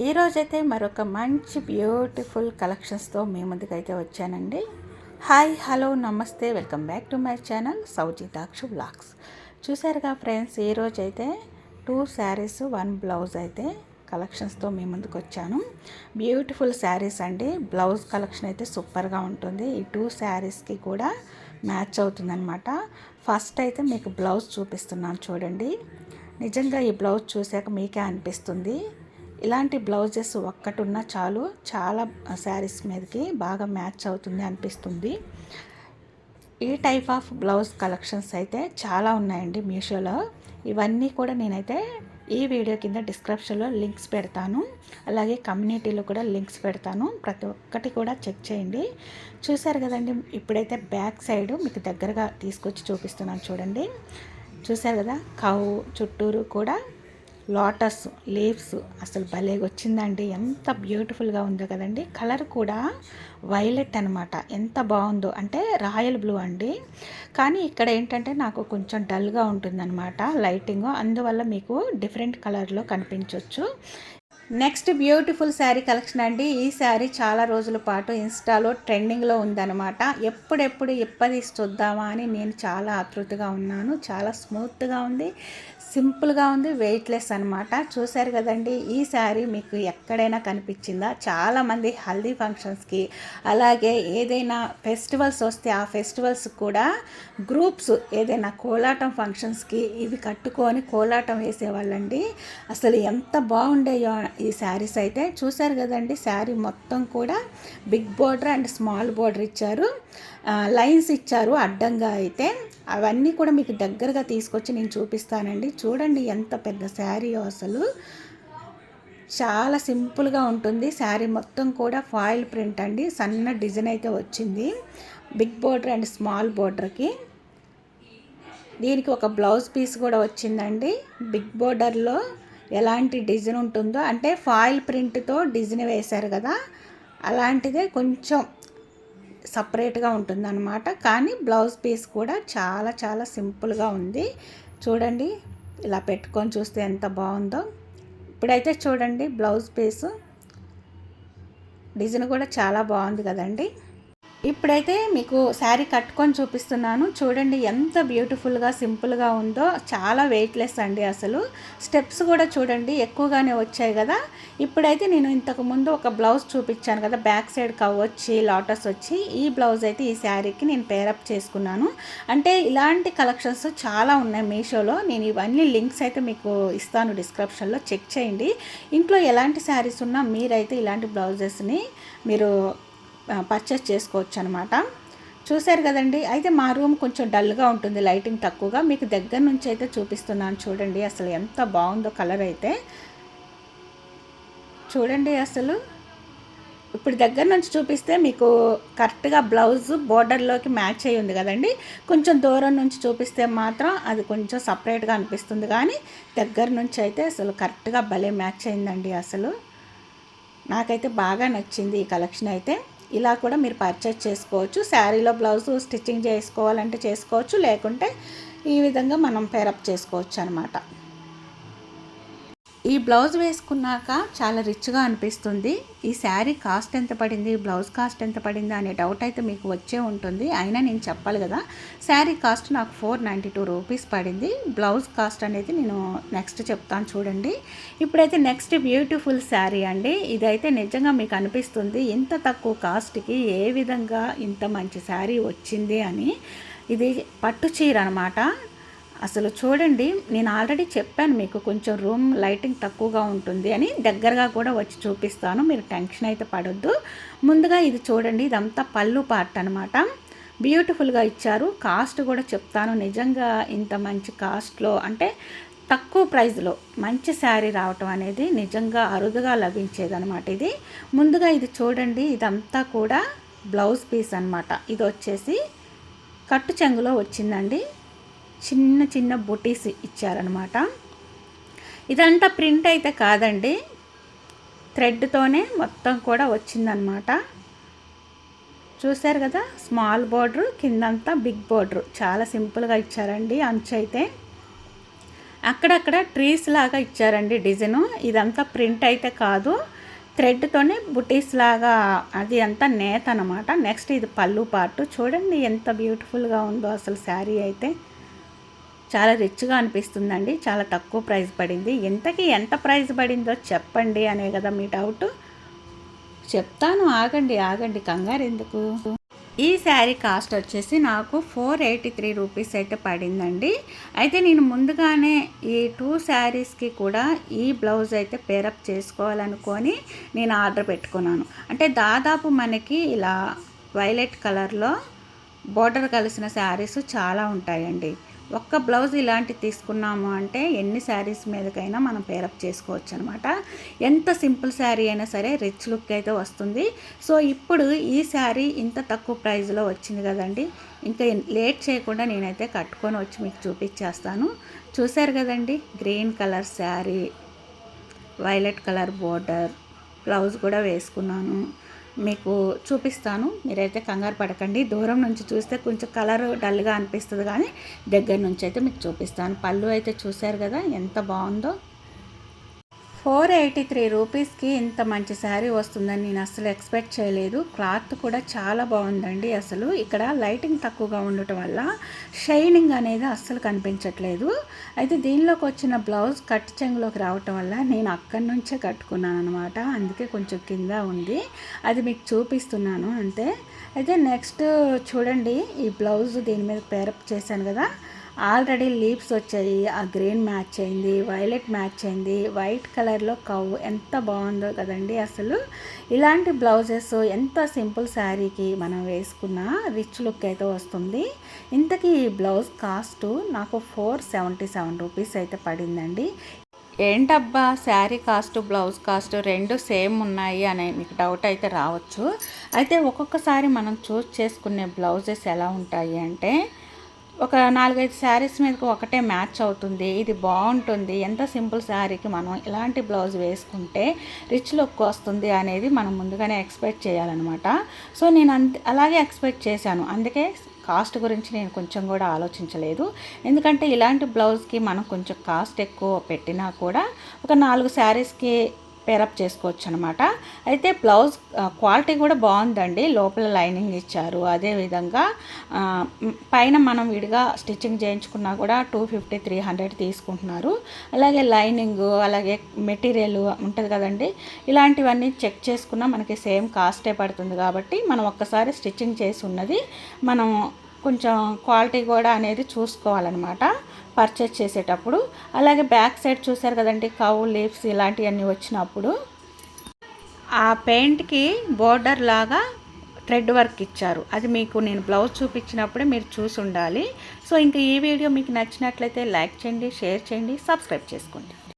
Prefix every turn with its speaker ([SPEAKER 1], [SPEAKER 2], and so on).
[SPEAKER 1] ఈరోజైతే మరొక మంచి బ్యూటిఫుల్ కలెక్షన్స్తో మీ ముందుకైతే వచ్చానండి. హాయ్ హలో నమస్తే, welcome back to my channel Soujitakshu vlogs. చూసారుగా ఫ్రెండ్స్, ఈరోజైతే 2 శారీస్ 1 బ్లౌజ్ అయితే కలెక్షన్స్తో మీ ముందుకు వచ్చాను. బ్యూటిఫుల్ శారీస్ అండి. బ్లౌజ్ కలెక్షన్ అయితే సూపర్గా ఉంటుంది. ఈ 2 శారీస్కి కూడా మ్యాచ్ అవుతుందన్నమాట. ఫస్ట్ అయితే మీకు బ్లౌజ్ చూపిస్తున్నాను చూడండి. నిజంగా ఈ బ్లౌజ్ చూసాక మీకే అనిపిస్తుంది, ఇలాంటి బ్లౌజెస్ ఒక్కటి ఉన్నా చాలు, చాలా శారీస్ మీదకి బాగా మ్యాచ్ అవుతుంది అనిపిస్తుంది. ఈ టైప్ ఆఫ్ బ్లౌజ్ కలెక్షన్స్ అయితే చాలా ఉన్నాయండి మీషోలో. ఇవన్నీ కూడా నేనైతే ఈ వీడియో కింద డిస్క్రిప్షన్లో లింక్స్ పెడతాను, అలాగే కమ్యూనిటీలో కూడా లింక్స్ పెడతాను. ప్రతి ఒక్కటి కూడా చెక్ చేయండి. చూసారు కదండి, ఇప్పుడైతే బ్యాక్ సైడ్ మీకు దగ్గరగా తీసుకొచ్చి చూపిస్తున్నాను చూడండి. చూసారు కదా, కౌ చుట్టూరు కూడా లోటస్ లీవ్స్ అసలు భలేగా వచ్చిందండి. ఎంత బ్యూటిఫుల్గా ఉందో కదండి. కలర్ కూడా వైలెట్ అనమాట. ఎంత బాగుందో అంటే రాయల్ బ్లూ అండి. కానీ ఇక్కడ ఏంటంటే నాకు కొంచెం డల్గా ఉంటుందన్నమాట లైటింగ్, అందువల్ల మీకు డిఫరెంట్ కలర్లో కనిపించవచ్చు. నెక్స్ట్ బ్యూటిఫుల్ శారీ కలెక్షన్ అండి. ఈ శారీ చాలా రోజుల పాటు ఇన్స్టాలో ట్రెండింగ్లో ఉందన్నమాట. ఎప్పుడెప్పుడు ఎప్పది చూద్దామా అని నేను చాలా ఆతృతగా ఉన్నాను. చాలా స్మూత్గా ఉంది, సింపుల్గా ఉంది, వెయిట్లెస్ అనమాట. చూశారు కదండి, ఈ శారీ మీకు ఎక్కడైనా కనిపించిందా? చాలామంది హల్దీ ఫంక్షన్స్కి, అలాగే ఏదైనా ఫెస్టివల్స్ వస్తే ఆ ఫెస్టివల్స్ కూడా గ్రూప్స్ ఏదైనా కోలాటం ఫంక్షన్స్కి ఇవి కట్టుకొని కోలాటం వేసేవాళ్ళండి. అసలు ఎంత బాగుండేయో ఈ శారీస్ అయితే. చూశారు కదండి, శారీ మొత్తం కూడా big border and small border ఇచ్చారు, లైన్స్ ఇచ్చారు అడ్డంగా అయితే. అవన్నీ కూడా మీకు దగ్గరగా తీసుకొచ్చి నేను చూపిస్తానండి. చూడండి ఎంత పెద్ద శారీయో. అసలు చాలా సింపుల్గా ఉంటుంది. శారీ మొత్తం కూడా ఫాయిల్ ప్రింట్ అండి. సన్న డిజైన్ అయితే వచ్చింది బిగ్ బోర్డర్ అండ్ స్మాల్ బోర్డర్కి. దీనికి ఒక బ్లౌజ్ పీస్ కూడా వచ్చిందండి. బిగ్ బోర్డర్లో ఎలాంటి డిజైన్ ఉంటుందో, అంటే ఫాయిల్ ప్రింట్తో డిజైన్ వేశారు కదా, అలాంటిదే కొంచెం సపరేట్గా ఉంటుందన్నమాట. కానీ బ్లౌజ్ పీస్ కూడా చాలా చాలా సింపుల్గా ఉంది. చూడండి, ఇలా పెట్టుకొని చూస్తే ఎంత బాగుందో. ఇప్పుడైతే చూడండి, బ్లౌజ్ పీసు డిజైన్ కూడా చాలా బాగుంది కదండి. ఇప్పుడైతే మీకు శారీ కట్టుకొని చూపిస్తున్నాను చూడండి. ఎంత బ్యూటిఫుల్గా సింపుల్గా ఉందో. చాలా వెయిట్లెస్ అండి. అసలు స్టెప్స్ కూడా చూడండి ఎక్కువగానే వచ్చాయి కదా. ఇప్పుడైతే నేను ఇంతకుముందు ఒక బ్లౌజ్ చూపించాను కదా, బ్యాక్ సైడ్ కవ్ వచ్చి లోటస్ వచ్చి, ఈ బ్లౌజ్ అయితే ఈ శారీకి నేను పేరప్ చేసుకున్నాను. అంటే ఇలాంటి కలెక్షన్స్ చాలా ఉన్నాయి మీషోలో. నేను ఇవన్నీ లింక్స్ అయితే మీకు ఇస్తాను డిస్క్రిప్షన్లో, చెక్ చేయండి. ఇంట్లో ఎలాంటి శారీస్ ఉన్నా మీరైతే ఇలాంటి బ్లౌజెస్ని మీరు పర్చేస్ చేసుకోవచ్చు అనమాట. చూశారు కదండి. అయితే మా రూమ్ కొంచెం డల్గా ఉంటుంది, లైటింగ్ తక్కువగా. మీకు దగ్గర నుంచి అయితే చూపిస్తున్నాను చూడండి. అసలు ఎంత బాగుందో కలర్ అయితే చూడండి. అసలు ఇప్పుడు దగ్గర నుంచి చూపిస్తే మీకు కరెక్ట్గా బ్లౌజ్ బోర్డర్లోకి మ్యాచ్ అయ్యి ఉంది కదండి. కొంచెం దూరం నుంచి చూపిస్తే మాత్రం అది కొంచెం సపరేట్గా అనిపిస్తుంది, కానీ దగ్గర నుంచి అయితే అసలు కరెక్ట్గా భలే మ్యాచ్ అయిందండి. అసలు నాకైతే బాగా నచ్చింది ఈ కలెక్షన్ అయితే. ఇలా కూడా మీరు పర్చేస్ చేసుకోవచ్చు. శారీలో బ్లౌజ్ స్టిచ్చింగ్ చేసుకోవాలంటే చేసుకోవచ్చు, లేకుంటే ఈ విధంగా మనం పేరప్ చేసుకోవచ్చు అనమాట. ఈ బ్లౌజ్ వేసుకున్నాక చాలా రిచ్గా అనిపిస్తుంది. ఈ శారీ కాస్ట్ ఎంత పడింది, బ్లౌజ్ కాస్ట్ ఎంత పడింది అనే డౌట్ అయితే మీకు వచ్చే ఉంటుంది. అయినా నేను చెప్పాలి కదా, శారీ కాస్ట్ నాకు 492 రూపీస్ పడింది. బ్లౌజ్ కాస్ట్ అనేది నేను నెక్స్ట్ చెప్తాను చూడండి. ఇప్పుడైతే నెక్స్ట్ బ్యూటిఫుల్ శారీ అండి. ఇదైతే నిజంగా మీకు అనిపిస్తుంది ఇంత తక్కువ కాస్ట్కి ఏ విధంగా ఇంత మంచి శారీ వచ్చింది అని. ఇది పట్టు చీర అనమాట. అసలు చూడండి, నేను ఆల్రెడీ చెప్పాను మీకు కొంచెం రూమ్ లైటింగ్ తక్కువగా ఉంటుంది అని. దగ్గరగా కూడా వచ్చి చూపిస్తాను, మీరు టెన్షన్ అయితే పడొద్దు. ముందుగా ఇది చూడండి, ఇదంతా పళ్ళు పార్ట్ అనమాట. బ్యూటిఫుల్గా ఇచ్చారు. కాస్ట్ కూడా చెప్తాను. నిజంగా ఇంత మంచి కాస్ట్లో, అంటే తక్కువ ప్రైస్లో మంచి శారీ రావటం అనేది నిజంగా అరుదుగా లభించేదనమాట. ఇది ముందుగా ఇది చూడండి, ఇదంతా కూడా బ్లౌజ్ పీస్ అనమాట. ఇది వచ్చేసి కట్టు చెంగులో వచ్చిందండి. చిన్న చిన్న బుటీస్ ఇచ్చారనమాట. ఇదంతా ప్రింట్ అయితే కాదండి, థ్రెడ్తోనే మొత్తం కూడా వచ్చిందనమాట. చూశారు కదా, స్మాల్ బోర్డర్ కిందంతా బిగ్ బోర్డర్. చాలా సింపుల్గా ఇచ్చారండి అంచు అయితే. అక్కడక్కడ ట్రీస్ లాగా ఇచ్చారండి డిజైను. ఇదంతా ప్రింట్ అయితే కాదు, థ్రెడ్తోనే బుటీస్ లాగా, అది అంతా నేత అనమాట. నెక్స్ట్ ఇది పళ్ళు పార్ట్. చూడండి ఎంత బ్యూటిఫుల్గా ఉందో అసలు శారీ అయితే. చాలా రిచ్గా అనిపిస్తుందండి. చాలా తక్కువ ప్రైస్ పడింది. ఇంతకీ ఎంత ప్రైస్ పడిందో చెప్పండి అనే కదా మీ డౌట్. చెప్తాను, ఆగండి కంగారు ఎందుకు. ఈ శారీ కాస్ట్ వచ్చేసి నాకు 483 రూపీస్ అయితే పడిందండి. అయితే నేను ముందుగానే ఈ 2 శారీస్కి కూడా ఈ బ్లౌజ్ అయితే పేరప్ చేసుకోవాలనుకొని నేను ఆర్డర్ పెట్టుకున్నాను. అంటే దాదాపు మనకి ఇలా వైలెట్ కలర్లో బోర్డర్ కలిసిన శారీస్ చాలా ఉంటాయండి. ఒక్క బ్లౌజ్ ఇలాంటివి తీసుకున్నాము అంటే ఎన్ని శారీస్ మీదకైనా మనం పేరప్ చేసుకోవచ్చు అనమాట. ఎంత సింపుల్ శారీ అయినా సరే రిచ్ లుక్ అయితే వస్తుంది. సో ఇప్పుడు ఈ శారీ ఇంత తక్కువ ప్రైస్లో వచ్చింది కదండి, ఇంకా లేట్ చేయకుండా నేనైతే కట్టుకొని వచ్చి మీకు చూపించేస్తాను. చూశారు కదండి, green colour sari, violet colour border, blouse కూడా వేసుకున్నాను. మీకు చూపిస్తాను, మీరైతే కంగారు పడకండి. దూరం నుంచి చూస్తే కొంచెం కలర్ డల్గా అనిపిస్తుంది, కానీ దగ్గర నుంచి అయితే మీకు చూపిస్తాను. పళ్ళు అయితే చూశారు కదా ఎంత బాగుందో. 483 రూపీస్కి ఇంత మంచి శారీ వస్తుందని నేను అస్సలు ఎక్స్పెక్ట్ చేయలేదు. క్లాత్ కూడా చాలా బాగుందండి. అసలు ఇక్కడ లైటింగ్ తక్కువగా ఉండటం వల్ల షైనింగ్ అనేది అస్సలు కనిపించట్లేదు. అయితే దీనిలోకి వచ్చిన బ్లౌజ్ కట్ చెంగులోకి రావటం వల్ల నేను అక్కడి నుంచే కట్టుకున్నాను అనమాట. అందుకే కొంచెం కింద ఉంది, అది మీకు చూపిస్తున్నాను అంతే. అయితే నెక్స్ట్ చూడండి, ఈ బ్లౌజ్ దీని మీద పేరప్ చేశాను కదా, ఆల్రెడీ లీవ్స్ వచ్చాయి. ఆ గ్రీన్ మ్యాచ్ అయింది, వైలెట్ మ్యాచ్ అయింది, వైట్ కలర్లో కవ్ ఎంత బాగుందో కదండి. అసలు ఇలాంటి బ్లౌజెస్ ఎంత సింపుల్ శారీకి మనం వేసుకున్న రిచ్ లుక్ అయితే వస్తుంది. ఇంతకీ ఈ బ్లౌజ్ కాస్ట్ నాకు 477 రూపీస్ అయితే పడిందండి. ఏంటబ్బా శారీ కాస్ట్ బ్లౌజ్ కాస్ట్ రెండు సేమ్ ఉన్నాయి అనే మీకు డౌట్ అయితే రావచ్చు. అయితే ఒక్కొక్కసారి మనం చూస్ చేసుకునే బ్లౌజెస్ ఎలా ఉంటాయి అంటే, ఒక 4-5 శారీస్ మీదకి ఒకటే మ్యాచ్ అవుతుంది, ఇది బాగుంటుంది. ఎంత సింపుల్ శారీకి మనం ఇలాంటి బ్లౌజ్ వేసుకుంటే రిచ్ లుక్ వస్తుంది అనేది మనం ముందుగానే ఎక్స్పెక్ట్ చేయాలన్నమాట. సో నేను అలాగే ఎక్స్పెక్ట్ చేశాను. అందుకే కాస్ట్ గురించి నేను కొంచెం కూడా ఆలోచించలేదు. ఎందుకంటే ఇలాంటి బ్లౌజ్కి మనం కొంచెం కాస్ట్ ఎక్కువ పెట్టినా కూడా ఒక 4 శారీస్కి పేరప్ చేసుకోవచ్చు అనమాట. అయితే బ్లౌజ్ క్వాలిటీ కూడా బాగుందండి. లోపల లైనింగ్ ఇచ్చారు, అదేవిధంగా పైన మనం విడిగా స్టిచ్చింగ్ చేయించుకున్నా కూడా 250-300 తీసుకుంటున్నారు. అలాగే లైనింగ్, అలాగే మెటీరియల్ ఉంటుంది కదండి, ఇలాంటివన్నీ చెక్ చేసుకున్నా మనకి సేమ్ కాస్టే పడుతుంది. కాబట్టి మనం ఒక్కసారి స్టిచ్చింగ్ చేసి ఉన్నది మనం కొంచెం క్వాలిటీ కూడా అనేది చూసుకోవాలన్నమాట పర్చేస్ చేసేటప్పుడు. అలాగే బ్యాక్ సైడ్ చూసారు కదండి, కవ్ లీవ్స్ ఇలాంటివన్నీ వచ్చినప్పుడు ఆ పెయింట్కి బోర్డర్ లాగా థ్రెడ్ వర్క్ ఇచ్చారు. అది మీకు నేను బ్లౌజ్ చూపించినప్పుడే మీరు చూసి ఉండాలి. సో ఇంకా ఈ వీడియో మీకు నచ్చినట్లయితే లైక్ చేయండి, షేర్ చేయండి, సబ్స్క్రైబ్ చేసుకోండి.